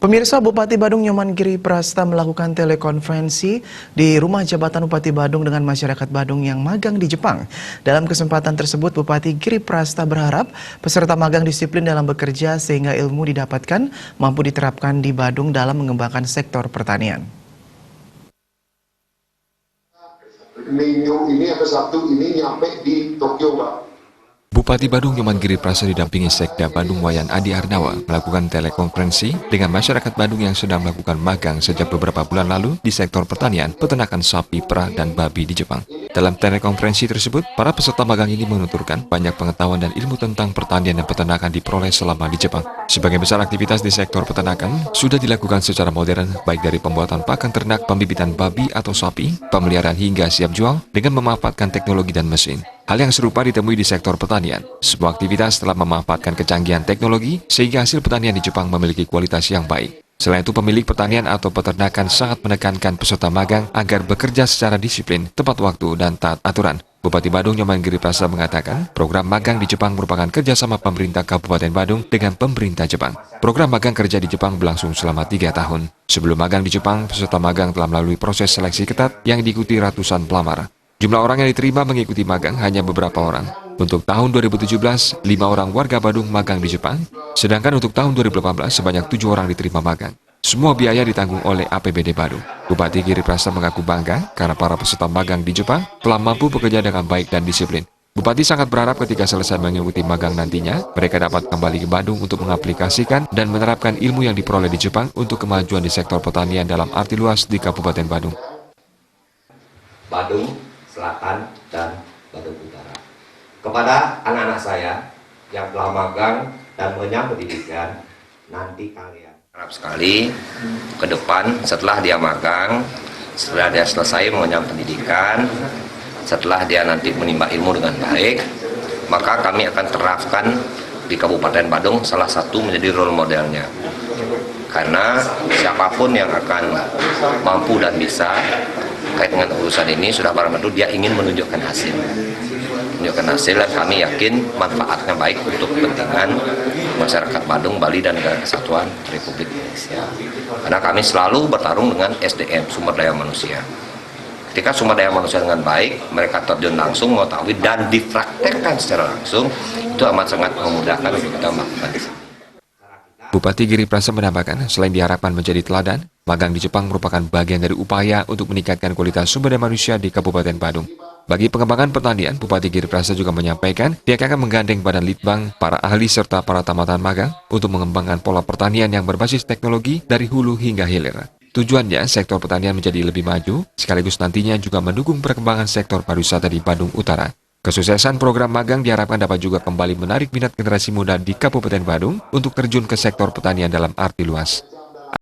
Pemirsa, Bupati Badung Nyoman Giri Prasta melakukan telekonferensi di Rumah Jabatan Bupati Badung dengan masyarakat Badung yang magang di Jepang. Dalam kesempatan tersebut, Bupati Giri Prasta berharap peserta magang disiplin dalam bekerja sehingga ilmu didapatkan mampu diterapkan di Badung dalam mengembangkan sektor pertanian. Minggu ini atau Sabtu ini nyampe di Tokyo, Pak. Bupati Badung Nyoman Giri Prasta didampingi Sekda Badung Wayan Adi Arnawa melakukan telekonferensi dengan masyarakat Badung yang sedang melakukan magang sejak beberapa bulan lalu di sektor pertanian, peternakan sapi, perah, dan babi di Jepang. Dalam telekonferensi tersebut, para peserta magang ini menuturkan banyak pengetahuan dan ilmu tentang pertanian dan peternakan diperoleh selama di Jepang. Sebagai besar aktivitas di sektor peternakan sudah dilakukan secara modern, baik dari pembuatan pakan ternak, pembibitan babi atau sapi, pemeliharaan hingga siap jual dengan memanfaatkan teknologi dan mesin. Hal yang serupa ditemui di sektor pertanian. Sebuah aktivitas telah memanfaatkan kecanggihan teknologi sehingga hasil pertanian di Jepang memiliki kualitas yang baik. Selain itu, pemilik pertanian atau peternakan sangat menekankan peserta magang agar bekerja secara disiplin, tepat waktu, dan taat aturan. Bupati Badung Nyoman Giri Prasta mengatakan, program magang di Jepang merupakan kerjasama pemerintah Kabupaten Badung dengan pemerintah Jepang. Program magang kerja di Jepang berlangsung selama 3 tahun. Sebelum magang di Jepang, peserta magang telah melalui proses seleksi ketat yang diikuti ratusan pelamar. Jumlah orang yang diterima mengikuti magang hanya beberapa orang. Untuk tahun 2017, 5 orang warga Badung magang di Jepang, sedangkan untuk tahun 2018 sebanyak 7 orang diterima magang. Semua biaya ditanggung oleh APBD Badung. Bupati Giri Prasta mengaku bangga karena para peserta magang di Jepang telah mampu bekerja dengan baik dan disiplin. Bupati sangat berharap ketika selesai mengikuti magang nantinya, mereka dapat kembali ke Badung untuk mengaplikasikan dan menerapkan ilmu yang diperoleh di Jepang untuk kemajuan di sektor pertanian dalam arti luas di Kabupaten Badung. Badung Selatan dan Badung Utara. Kepada anak-anak saya yang telah magang dan mengenyam pendidikan, nanti kalian harap sekali ke depan setelah dia magang, setelah dia selesai mengenyam pendidikan, setelah dia nanti menimba ilmu dengan baik, maka kami akan terapkan di Kabupaten Badung salah satu menjadi role modelnya. Karena siapapun yang akan mampu dan bisa terkait dengan urusan ini sudah barang tentu dia ingin menunjukkan hasil. Menunjukkan hasil dan kami yakin manfaatnya baik untuk kepentingan masyarakat Badung, Bali, dan Negara Kesatuan Republik Indonesia. Karena kami selalu bertarung dengan SDM, sumber daya manusia. Ketika sumber daya manusia dengan baik, mereka terjun langsung, mengetahui dan dipraktekkan secara langsung, itu amat sangat memudahkan untuk kita melakukan. Bupati Giri Prasta menambahkan, selain diharapkan menjadi teladan, magang di Jepang merupakan bagian dari upaya untuk meningkatkan kualitas sumber daya manusia di Kabupaten Badung. Bagi pengembangan pertanian, Bupati Giri Prasta juga menyampaikan dia akan menggandeng Badan Litbang, para ahli serta para tamatan magang untuk mengembangkan pola pertanian yang berbasis teknologi dari hulu hingga hilir. Tujuannya, sektor pertanian menjadi lebih maju, sekaligus nantinya juga mendukung perkembangan sektor pariwisata di Badung Utara. Kesuksesan program magang diharapkan dapat juga kembali menarik minat generasi muda di Kabupaten Badung untuk terjun ke sektor pertanian dalam arti luas.